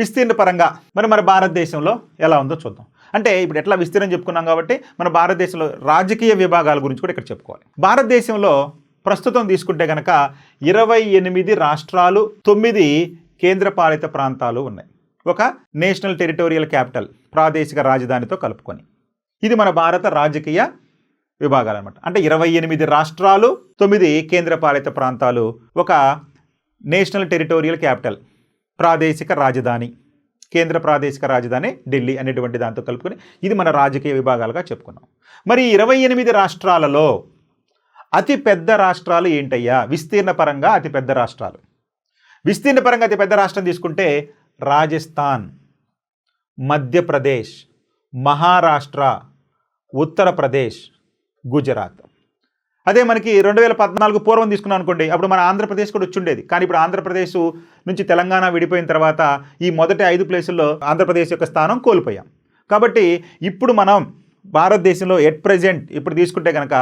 విస్తీర్ణ పరంగా మరి భారతదేశంలో ఎలా ఉందో చూద్దాం. అంటే ఇప్పుడు ఎట్లా విస్తీర్ణం చెప్పుకున్నాం కాబట్టి మన భారతదేశంలో రాజకీయ విభాగాల గురించి కూడా ఇక్కడ చెప్పుకోవాలి. భారతదేశంలో ప్రస్తుతం తీసుకుంటే కనుక 28 రాష్ట్రాలు, 9 కేంద్రపాలిత ప్రాంతాలు ఉన్నాయి. ఒక నేషనల్ టెరిటోరియల్ క్యాపిటల్, ప్రాదేశిక రాజధానితో కలుపుకొని. ఇది మన భారత రాజకీయ విభాగాలు అనమాట. అంటే 28 రాష్ట్రాలు, 9 కేంద్రపాలిత ప్రాంతాలు, ఒక నేషనల్ టెరిటోరియల్ క్యాపిటల్, ప్రాదేశిక రాజధాని, కేంద్ర ప్రాదేశిక రాజధాని ఢిల్లీ అనేటువంటి దాంతో కలుపుకొని ఇది మన రాజకీయ విభాగాలుగా చెప్పుకున్నాం. మరి 28 రాష్ట్రాలలో అతి పెద్ద రాష్ట్రాలు ఏంటయ్యా? విస్తీర్ణ పరంగా అతిపెద్ద రాష్ట్రాలు. విస్తీర్ణ పరంగా అతిపెద్ద రాష్ట్రం తీసుకుంటే రాజస్థాన్, మధ్యప్రదేశ్, మహారాష్ట్ర, ఉత్తరప్రదేశ్, గుజరాత్. అదే మనకి 2014 పూర్వం తీసుకున్నాం అనుకోండి, అప్పుడు మన ఆంధ్రప్రదేశ్ కూడా వచ్చి ఉండేది. కానీ ఇప్పుడు ఆంధ్రప్రదేశ్ నుంచి తెలంగాణ విడిపోయిన తర్వాత ఈ మొదటి 5 ప్లేసుల్లో ఆంధ్రప్రదేశ్ యొక్క స్థానం కోల్పోయాం. కాబట్టి ఇప్పుడు మనం భారతదేశంలో ఎట్ ప్రజెంట్ ఇప్పుడు తీసుకుంటే కనుక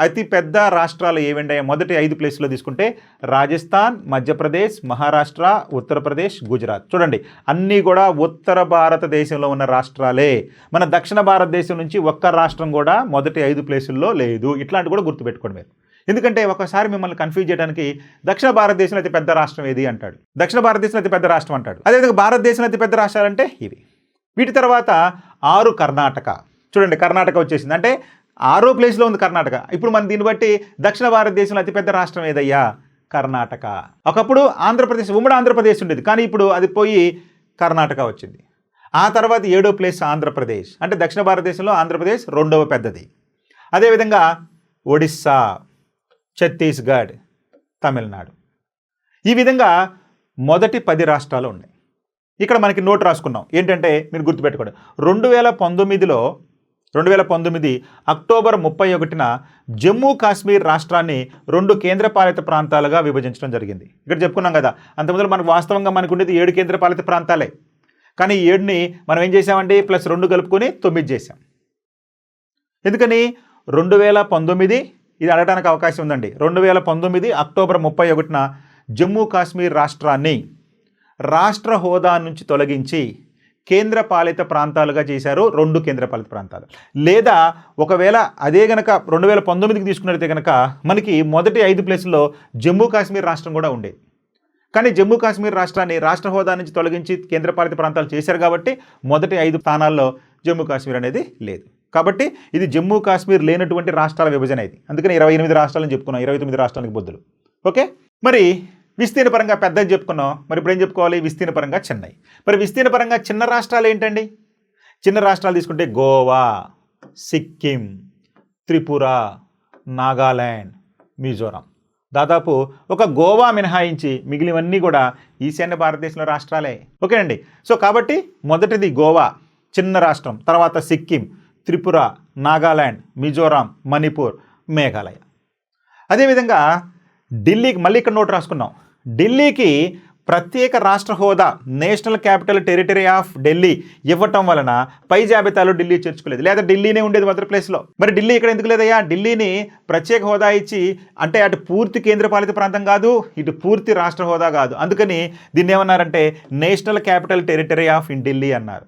అతి పెద్ద రాష్ట్రాలు ఏవండి? మొదటి 5 ప్లేసుల్లో తీసుకుంటే రాజస్థాన్, మధ్యప్రదేశ్, మహారాష్ట్ర, ఉత్తరప్రదేశ్, గుజరాత్. చూడండి, అన్నీ కూడా ఉత్తర భారతదేశంలో ఉన్న రాష్ట్రాలే. మన దక్షిణ భారతదేశం నుంచి ఒక్క రాష్ట్రం కూడా మొదటి 5 ప్లేసుల్లో లేదు. ఇట్లాంటి కూడా గుర్తుపెట్టుకోండి మీరు. ఎందుకంటే ఒకసారి మిమ్మల్ని కన్ఫ్యూజ్ చేయడానికి దక్షిణ భారతదేశంలో అతి పెద్ద రాష్ట్రం ఏది అంటాడు, దక్షిణ భారతదేశంలో అతి పెద్ద రాష్ట్రం అంటాడు. అదేవిధంగా భారతదేశంలో అతి పెద్ద రాష్ట్రాలంటే ఇవి. వీటి తర్వాత 6 కర్ణాటక. చూడండి, కర్ణాటక వచ్చేసింది. అంటే 6వ ప్లేస్లో ఉంది కర్ణాటక. ఇప్పుడు మనం దీన్ని బట్టి దక్షిణ భారతదేశంలో అతిపెద్ద రాష్ట్రం ఏదయ్యా? కర్ణాటక. ఒకప్పుడు ఆంధ్రప్రదేశ్, ఉమ్మడి ఆంధ్రప్రదేశ్ ఉండేది, కానీ ఇప్పుడు అది పోయి కర్ణాటక వచ్చింది. ఆ తర్వాత 7వ ప్లేస్ ఆంధ్రప్రదేశ్. అంటే దక్షిణ భారతదేశంలో ఆంధ్రప్రదేశ్ 2వ పెద్దది. అదేవిధంగా ఒడిస్సా, ఛత్తీస్గఢ్, తమిళనాడు. ఈ విధంగా మొదటి 10 రాష్ట్రాలు ఉన్నాయి. ఇక్కడ మనకి నోట్ రాసుకున్నాం. ఏంటంటే మీరు గుర్తుపెట్టుకోండి, 2019 అక్టోబర్ 31న జమ్మూ కాశ్మీర్ రాష్ట్రాన్ని 2 కేంద్రపాలిత ప్రాంతాలుగా విభజించడం జరిగింది. ఇక్కడ చెప్పుకున్నాం కదా, అంతకుముందు మనకు వాస్తవంగా మనకు ఉండేది 7 కేంద్రపాలిత ప్రాంతాలే. కానీ 7ని మనం ఏం చేసామండి? +2 కలుపుకొని 9 చేసాం. ఎందుకని? 2019 ఇది అడగడానికి అవకాశం ఉందండి. 2019 అక్టోబర్ 31న జమ్మూ కాశ్మీర్ రాష్ట్రాన్ని రాష్ట్ర హోదా నుంచి తొలగించి కేంద్రపాలిత ప్రాంతాలుగా చేశారు. 2 కేంద్రపాలిత ప్రాంతాలు. లేదా ఒకవేళ అదే గనక 2019కి తీసుకున్నట్లయితే కనుక మనకి మొదటి 5 ప్లేసుల్లో జమ్మూ కాశ్మీర్ రాష్ట్రం కూడా ఉండేది. కానీ జమ్మూ కాశ్మీర్ రాష్ట్రాన్ని రాష్ట్ర హోదా నుంచి తొలగించి కేంద్రపాలిత ప్రాంతాలు చేశారు కాబట్టి మొదటి 5 స్థానాల్లో జమ్మూ కాశ్మీర్ అనేది లేదు. కాబట్టి ఇది జమ్మూ కాశ్మీర్ లేనటువంటి రాష్ట్రాల విభజన ఇది. అందుకని 28 రాష్ట్రాలని చెప్పుకున్నాం, 29 రాష్ట్రాలకు బొద్దులు. ఓకే, మరి విస్తీర్ణ పరంగా పెద్దది చెప్పుకున్నాం. మరి ఇప్పుడు ఏం చెప్పుకోవాలి? విస్తీర్ణ పరంగా చిన్నవి. మరి విస్తీర్ణ పరంగా చిన్న రాష్ట్రాలు ఏంటండి? చిన్న రాష్ట్రాలు తీసుకుంటే గోవా, సిక్కిం, త్రిపుర, నాగాల్యాండ్, మిజోరాం. దాదాపు ఒక గోవా మినహాయించి మిగిలినవన్నీ కూడా ఈశాన్య భారతదేశంలో రాష్ట్రాలే. ఓకేనండి. సో కాబట్టి మొదటిది గోవా, చిన్న రాష్ట్రం. తర్వాత సిక్కిం, త్రిపుర, నాగాల్యాండ్, మిజోరాం, మణిపూర్, మేఘాలయ. అదేవిధంగా ఢిల్లీకి మళ్ళీ ఇక్కడ నోట్ రాసుకున్నాం. ఢిల్లీకి ప్రత్యేక రాష్ట్ర హోదా, national capital territory of Delhi ఇవ్వటం వలన పై జాబితాలో ఢిల్లీ చేర్చుకోలేదు. లేదా ఢిల్లీనే ఉండేది మొదటి ప్లేస్లో. మరి ఢిల్లీ ఇక్కడ ఎందుకు లేదయ్యా? ఢిల్లీని ప్రత్యేక హోదా ఇచ్చి, అంటే అటు పూర్తి కేంద్రపాలిత ప్రాంతం కాదు, ఇటు పూర్తి రాష్ట్ర హోదా కాదు. అందుకని దీన్ని ఏమన్నారంటే national capital territory of in Delhi అన్నారు.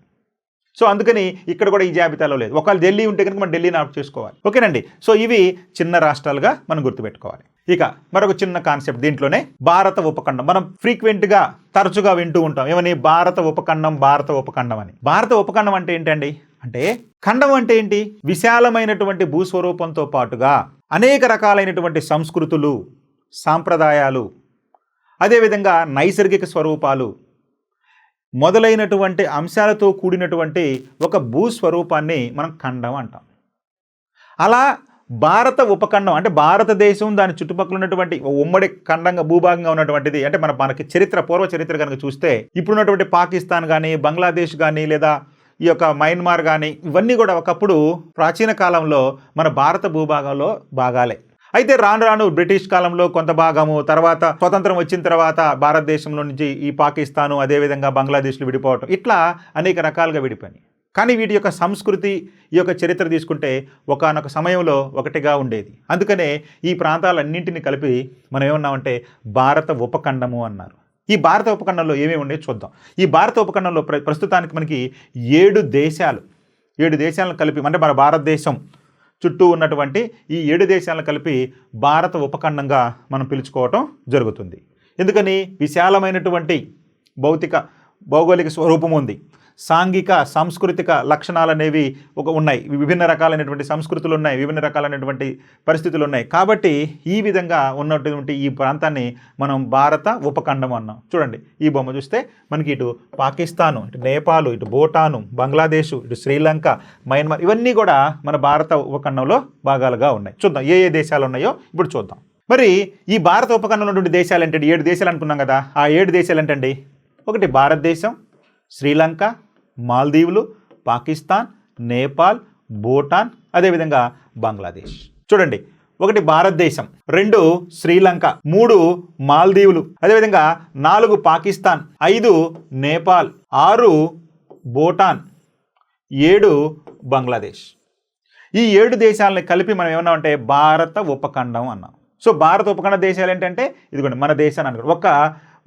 సో అందుకని ఇక్కడ కూడా ఈ జాబితాలో లేదు. ఒకవేళ ఢిల్లీ ఉంటే కనుక మనం ఢిల్లీని ఆప్ చేసుకోవాలి. ఓకేనండి. సో ఇవి చిన్న రాష్ట్రాలుగా మనం గుర్తుపెట్టుకోవాలి. ఇక మరొక చిన్న కాన్సెప్ట్ దీంట్లోనే, భారత ఉపఖండం. మనం ఫ్రీక్వెంట్గా తరచుగా వింటూ ఉంటాం ఏమని? భారత ఉపఖండం, భారత ఉపఖండం అని. భారత ఉపఖండం అంటే ఏంటండి? అంటే ఖండం అంటే ఏంటి? విశాలమైనటువంటి భూస్వరూపంతో పాటుగా అనేక రకాలైనటువంటి సంస్కృతులు, సాంప్రదాయాలు, అదేవిధంగా నైసర్గిక స్వరూపాలు మొదలైనటువంటి అంశాలతో కూడినటువంటి ఒక భూస్వరూపాన్ని మనం ఖండం అంటాం. అలా భారత ఉపఖండం అంటే భారతదేశం, దాని చుట్టుపక్కల ఉన్నటువంటి ఉమ్మడి ఖండంగా భూభాగంగా ఉన్నటువంటిది. అంటే మనకి చరిత్ర, పూర్వ చరిత్ర కనుక చూస్తే ఇప్పుడున్నటువంటి పాకిస్తాన్ కానీ, బంగ్లాదేశ్ కానీ, లేదా ఈ యొక్క మయన్మార్ కానీ, ఇవన్నీ కూడా ఒకప్పుడు ప్రాచీన కాలంలో మన భారత భూభాగంలో భాగాలే. అయితే రాను రాను బ్రిటిష్ కాలంలో కొంత భాగము, తర్వాత స్వతంత్రం వచ్చిన తర్వాత భారతదేశంలో నుంచి ఈ పాకిస్తాను, అదేవిధంగా బంగ్లాదేశ్లు విడిపోవటం, ఇట్లా అనేక రకాలుగా విడిపోయినాయి. కానీ వీటి యొక్క సంస్కృతి, ఈ యొక్క చరిత్ర తీసుకుంటే ఒకానొక సమయంలో ఒకటిగా ఉండేది. అందుకనే ఈ ప్రాంతాలన్నింటినీ కలిపి మనం ఏమన్నామంటే భారత ఉపఖండము అన్నారు. ఈ భారత ఉపఖండంలో ఏమేమి ఉన్నాయో చూద్దాం. ఈ భారత ఉపఖండంలో ప్రస్తుతానికి మనకి 7 దేశాలను కలిపి, అంటే మన భారతదేశం చుట్టూ ఉన్నటువంటి ఈ 7 దేశాలను కలిపి భారత ఉపఖండంగా మనం పిలుచుకోవటం జరుగుతుంది. ఎందుకని? విశాలమైనటువంటి భౌగోళిక స్వరూపం ఉంది. సాంఘిక సాంస్కృతిక లక్షణాలు అనేవి ఉన్నాయి. విభిన్న రకాలైనటువంటి సంస్కృతులు ఉన్నాయి, విభిన్న రకాలైనటువంటి పరిస్థితులు ఉన్నాయి. కాబట్టి ఈ విధంగా ఉన్నటువంటి ఈ ప్రాంతాన్ని మనం భారత ఉపఖండం అన్నాం. చూడండి, ఈ బొమ్మ చూస్తే మనకి ఇటు పాకిస్తాను, ఇటు నేపాల్, ఇటు భూటాను, బంగ్లాదేశ్, ఇటు శ్రీలంక, మయన్మార్, ఇవన్నీ కూడా మన భారత ఉపఖండంలో భాగాలుగా ఉన్నాయి. చూద్దాం ఏ దేశాలు ఉన్నాయో ఇప్పుడు చూద్దాం. మరి ఈ భారత ఉపఖండంలో ఉన్నటువంటి దేశాలు ఏంటంటే 7 దేశాలు అనుకున్నాం కదా. ఆ 7 దేశాలు ఏంటండి? ఒకటి భారతదేశం, శ్రీలంక, మాల్దీవులు, పాకిస్తాన్, నేపాల్, భూటాన్, అదేవిధంగా బంగ్లాదేశ్. చూడండి, 1 భారతదేశం, 2 శ్రీలంక, 3 మాల్దీవులు, అదేవిధంగా 4 పాకిస్తాన్, 5 నేపాల్, 6 భూటాన్, 7 బంగ్లాదేశ్. ఈ 7 దేశాలని కలిపి మనం ఏమన్నామంటే భారత ఉపఖండం అన్నాం. సో భారత ఉపఖండ దేశాలు ఏంటంటే ఇదిగోండి మన దేశాన్ని అనుకోండి. ఒక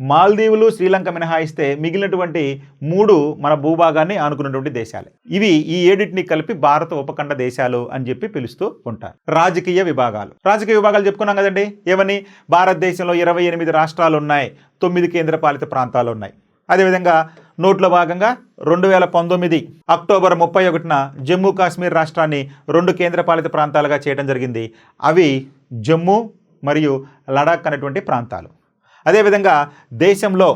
మాల్దీవులు, శ్రీలంక మినహాయిస్తే మిగిలినటువంటి 3 మన భూభాగాన్ని ఆనుకున్నటువంటి దేశాలే. ఇవి ఈ 7టిని కలిపి భారత ఉపఖండ దేశాలు అని చెప్పి పిలుస్తూ ఉంటారు. రాజకీయ విభాగాలు చెప్పుకున్నాం కదండి. ఏమని? భారతదేశంలో 28 రాష్ట్రాలు ఉన్నాయి, 9 కేంద్రపాలిత ప్రాంతాలు ఉన్నాయి. అదేవిధంగా నోట్లో భాగంగా 2019 అక్టోబర్ 31న జమ్మూ కాశ్మీర్ రాష్ట్రాన్ని 2 కేంద్రపాలిత ప్రాంతాలుగా చేయడం జరిగింది. అవి జమ్మూ మరియు లడాక్ అనేటువంటి ప్రాంతాలు. అదేవిధంగా దేశంలో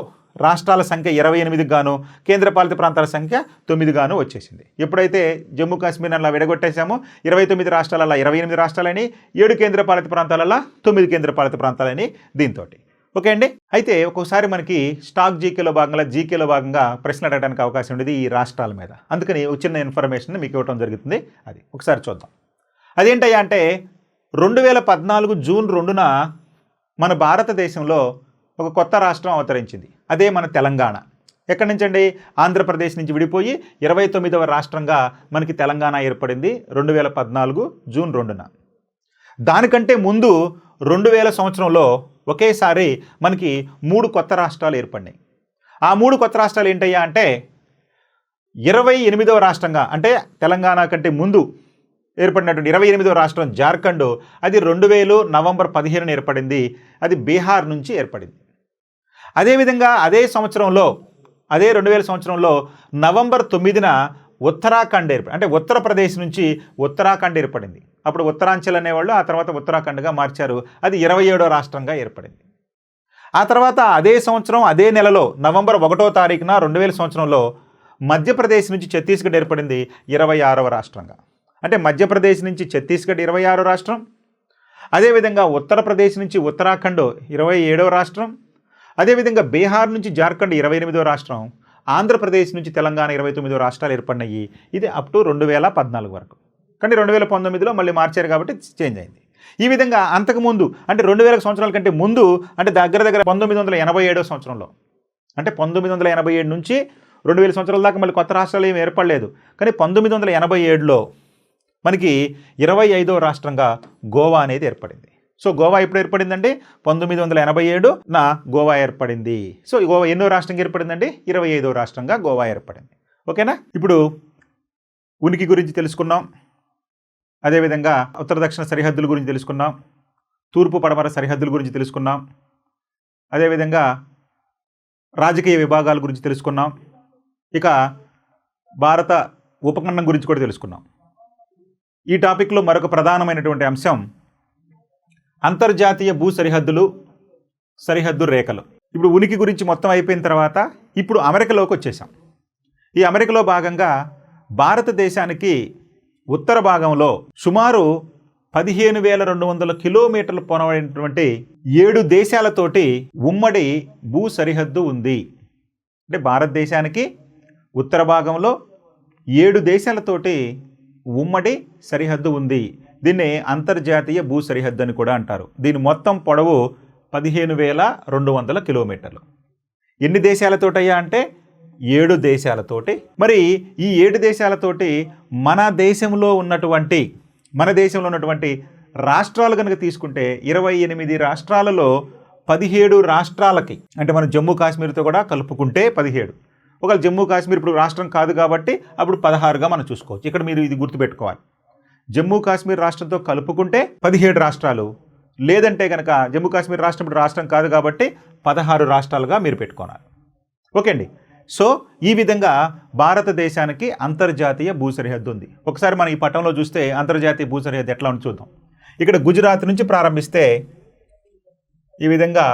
రాష్ట్రాల సంఖ్య 28 గాను, కేంద్రపాలిత ప్రాంతాల సంఖ్య 9 గాను వచ్చేసింది. ఎప్పుడైతే జమ్మూ కాశ్మీర్ అలా విడగొట్టేశామో 29 రాష్ట్రాలలో 28 రాష్ట్రాలని, 7 కేంద్రపాలిత ప్రాంతాలలో 9 కేంద్రపాలిత ప్రాంతాలని దీంతో. ఓకే అండి. అయితే ఒక్కొక్కసారి మనకి స్టాక్ జీకేలో భాగంగా ప్రశ్నలు అడగడానికి అవకాశం ఉండేది ఈ రాష్ట్రాల మీద. అందుకని ఒక చిన్న ఇన్ఫర్మేషన్ మీకు ఇవ్వడం జరుగుతుంది. అది ఒకసారి చూద్దాం. అదేంటయ్యా అంటే 2014 జూన్ 2న మన భారతదేశంలో ఒక కొత్త రాష్ట్రం అవతరించింది. అదే మన తెలంగాణ. ఎక్కడి నుంచి అండి? ఆంధ్రప్రదేశ్ నుంచి విడిపోయి 29వ రాష్ట్రంగా మనకి తెలంగాణ ఏర్పడింది 2014 జూన్ 2న. దానికంటే ముందు 2000 సంవత్సరంలో ఒకేసారి మనకి 3 కొత్త రాష్ట్రాలు ఏర్పడినాయి. ఆ 3 కొత్త రాష్ట్రాలు ఏంటయ్యా అంటే 28వ రాష్ట్రంగా, అంటే తెలంగాణ కంటే ముందు ఏర్పడినటువంటి 28వ రాష్ట్రం జార్ఖండ్. అది 2000 నవంబర్ 15న ఏర్పడింది. అది బీహార్ నుంచి ఏర్పడింది. అదేవిధంగా అదే 2000 సంవత్సరంలో నవంబర్ 9న ఉత్తరాఖండ్ అంటే ఉత్తరప్రదేశ్ నుంచి ఉత్తరాఖండ్ ఏర్పడింది. అప్పుడు ఉత్తరాంచల్ అనేవాళ్ళు, ఆ తర్వాత ఉత్తరాఖండ్గా మార్చారు. అది 27వ రాష్ట్రంగా ఏర్పడింది. ఆ తర్వాత అదే సంవత్సరం అదే నెలలో నవంబర్ 1వ తారీఖున 2000 సంవత్సరంలో మధ్యప్రదేశ్ నుంచి ఛత్తీస్గఢ్ ఏర్పడింది 26వ రాష్ట్రంగా. అంటే మధ్యప్రదేశ్ నుంచి ఛత్తీస్గఢ్ 26వ రాష్ట్రం, అదేవిధంగా ఉత్తరప్రదేశ్ నుంచి ఉత్తరాఖండ్ 27వ రాష్ట్రం, అదేవిధంగా బీహార్ నుంచి జార్ఖండ్ 28వ రాష్ట్రం, ఆంధ్రప్రదేశ్ నుంచి తెలంగాణ 29వ రాష్ట్రాలు ఏర్పడినాయి. ఇది అప్ టు 2014 వరకు. కానీ 2019లో మళ్ళీ మార్చారు కాబట్టి చేంజ్ అయింది. ఈ విధంగా అంతకుముందు అంటే 2000 సంవత్సరాల కంటే ముందు, అంటే దగ్గర 1987 సంవత్సరంలో, అంటే 1987 నుంచి 2000 సంవత్సరాల దాకా మళ్ళీ కొత్త రాష్ట్రాలు ఏమి ఏర్పడలేదు. కానీ 1987లో మనకి 25వ రాష్ట్రంగా గోవా అనేది ఏర్పడింది. సో గోవా ఎప్పుడు ఏర్పడిందండి? 1987న గోవా ఏర్పడింది. సో గోవా ఎన్నో రాష్ట్రంగా ఏర్పడిందండి? 25వ రాష్ట్రంగా గోవా ఏర్పడింది. ఓకేనా? ఇప్పుడు ఉనికి గురించి తెలుసుకున్నాం, అదేవిధంగా ఉత్తర దక్షిణ సరిహద్దుల గురించి తెలుసుకున్నాం, తూర్పు పడమర సరిహద్దుల గురించి తెలుసుకున్నాం, అదేవిధంగా రాజకీయ విభాగాల గురించి తెలుసుకున్నాం, ఇక భారత ఉపఖండం గురించి కూడా తెలుసుకున్నాం. ఈ టాపిక్లో మరొక ప్రధానమైనటువంటి అంశం అంతర్జాతీయ భూ సరిహద్దులు, సరిహద్దు రేఖలు. ఇప్పుడు ఉనికి గురించి మొత్తం అయిపోయిన తర్వాత ఇప్పుడు అమెరికాలోకి వచ్చేసాం. ఈ అమెరికాలో భాగంగా భారతదేశానికి ఉత్తర భాగంలో సుమారు 15,200 కిలోమీటర్లు పొడవైనటువంటి 7 దేశాలతోటి ఉమ్మడి భూ సరిహద్దు ఉంది. అంటే భారతదేశానికి ఉత్తర భాగంలో 7 దేశాలతోటి ఉమ్మడి సరిహద్దు ఉంది. దీన్ని అంతర్జాతీయ భూ సరిహద్దు అని కూడా అంటారు. దీని మొత్తం పొడవు 15,200 కిలోమీటర్లు. ఎన్ని దేశాలతోటయ్యా అంటే 7 దేశాలతోటి. మరి ఈ 7 దేశాలతోటి మన దేశంలో ఉన్నటువంటి రాష్ట్రాలు కనుక తీసుకుంటే 28 రాష్ట్రాలలో 17 రాష్ట్రాలకి, అంటే మనం జమ్మూ కాశ్మీర్తో కూడా కలుపుకుంటే 17. ఒకవేళ జమ్మూ కాశ్మీర్ ఇప్పుడు రాష్ట్రం కాదు కాబట్టి అప్పుడు 16గా మనం చూసుకోవచ్చు. ఇక్కడ మీరు ఇది గుర్తుపెట్టుకోవాలి. జమ్మూ కాశ్మీర్ రాష్ట్రంతో కలుపుకుంటే 17 రాష్ట్రాలు, లేదంటే కనుక జమ్మూ కాశ్మీర్ రాష్ట్రం ఇప్పుడు రాష్ట్రం కాదు కాబట్టి 16 రాష్ట్రాలుగా మీరు పెట్టుకోవాలి. ఓకే అండి. సో ఈ విధంగా భారతదేశానికి అంతర్జాతీయ భూ సరిహద్దు ఉంది. ఒకసారి మనం ఈ పటంలో చూస్తే అంతర్జాతీయ భూ సరిహద్దు ఎట్లా ఉందో చూద్దాం. ఇక్కడ గుజరాత్ నుంచి ప్రారంభిస్తే ఈ విధంగా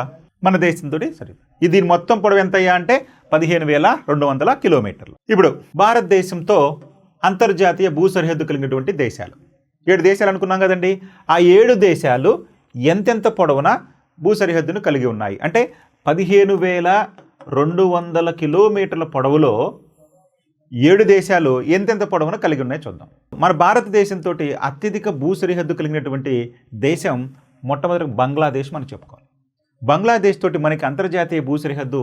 మన దేశంతో సరిహద్దు. దీని మొత్తం పొడవు ఎంత అయ్యా అంటే 15,200 కిలోమీటర్లు. ఇప్పుడు భారతదేశంతో అంతర్జాతీయ భూ సరిహద్దు కలిగినటువంటి దేశాలు 7 దేశాలు అనుకున్నాం కదండి. ఆ 7 దేశాలు ఎంతెంత పొడవున భూ సరిహద్దును కలిగి ఉన్నాయి అంటే 15,200 కిలోమీటర్ల పొడవులో 7 దేశాలు ఎంతెంత పొడవున కలిగి ఉన్నాయో చూద్దాం. మన భారతదేశంతో అత్యధిక భూ సరిహద్దు కలిగినటువంటి దేశం మొట్టమొదటి బంగ్లాదేశ్ మనం చెప్పుకోవాలి. బంగ్లాదేశ్ తోటి మనకి అంతర్జాతీయ భూ సరిహద్దు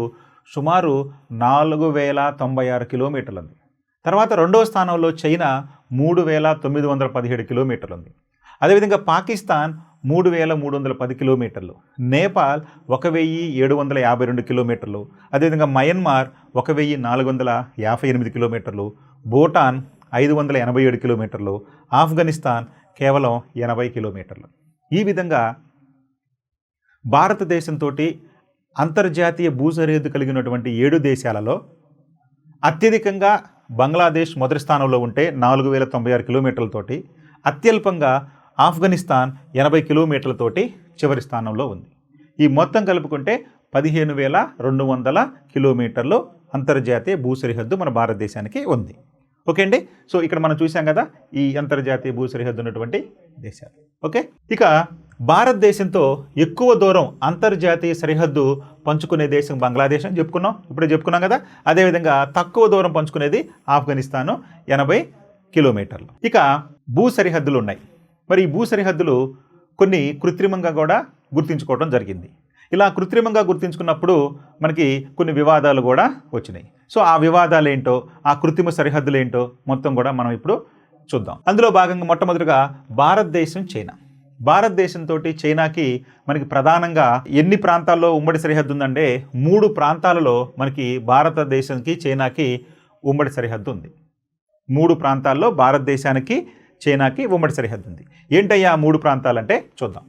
సుమారు 4,096 కిలోమీటర్లు ఉంది. తర్వాత రెండవ స్థానంలో చైనా 3,917 కిలోమీటర్లు ఉంది. అదేవిధంగా పాకిస్తాన్ 3,310 కిలోమీటర్లు, నేపాల్ 1,752 కిలోమీటర్లు, అదేవిధంగా మయన్మార్ 1,458 కిలోమీటర్లు, భూటాన్ 587 కిలోమీటర్లు, ఆఫ్ఘనిస్తాన్ కేవలం 80 కిలోమీటర్లు. ఈ విధంగా భారతదేశంతో అంతర్జాతీయ భూ సరిహద్దు కలిగినటువంటి 7 దేశాలలో అత్యధికంగా బంగ్లాదేశ్ మొదటి స్థానంలో ఉంటే 4,096 కిలోమీటర్లతోటి, అత్యల్పంగా ఆఫ్ఘనిస్తాన్ 80 కిలోమీటర్లతోటి చివరి స్థానంలో ఉంది. ఈ మొత్తం కలుపుకుంటే 15,200 కిలోమీటర్లు అంతర్జాతీయ భూ సరిహద్దు మన భారతదేశానికి ఉంది. ఓకే అండి. సో ఇక్కడ మనం చూసాం కదా ఈ అంతర్జాతీయ భూ సరిహద్దు ఉన్నటువంటి దేశాలు. ఓకే, ఇక భారతదేశంతో ఎక్కువ దూరం అంతర్జాతీయ సరిహద్దు పంచుకునే దేశం బంగ్లాదేశ్ అని చెప్పుకున్నాం, ఇప్పుడే చెప్పుకున్నాం కదా. అదేవిధంగా తక్కువ దూరం పంచుకునేది ఆఫ్ఘనిస్తాను 80 కిలోమీటర్లు. ఇక భూ సరిహద్దులు ఉన్నాయి. మరి ఈ భూ సరిహద్దులు కొన్ని కృత్రిమంగా కూడా గుర్తించుకోవడం జరిగింది. ఇలా కృత్రిమంగా గుర్తించుకున్నప్పుడు మనకి కొన్ని వివాదాలు కూడా వచ్చినాయి. సో ఆ వివాదాలు ఏంటో, ఆ కృత్రిమ సరిహద్దులు ఏంటో మొత్తం కూడా మనం ఇప్పుడు చూద్దాం. అందులో భాగంగా మొట్టమొదటిగా భారతదేశం, చైనా. భారతదేశంతో చైనాకి మనకి ప్రధానంగా ఎన్ని ప్రాంతాల్లో ఉమ్మడి సరిహద్దు ఉందంటే 3 ప్రాంతాలలో మనకి భారతదేశానికి చైనాకి ఉమ్మడి సరిహద్దు ఉంది. 3 ప్రాంతాల్లో భారతదేశానికి చైనాకి ఉమ్మడి సరిహద్దు ఉంది. ఏంటయ్యా 3 ప్రాంతాలంటే చూద్దాం.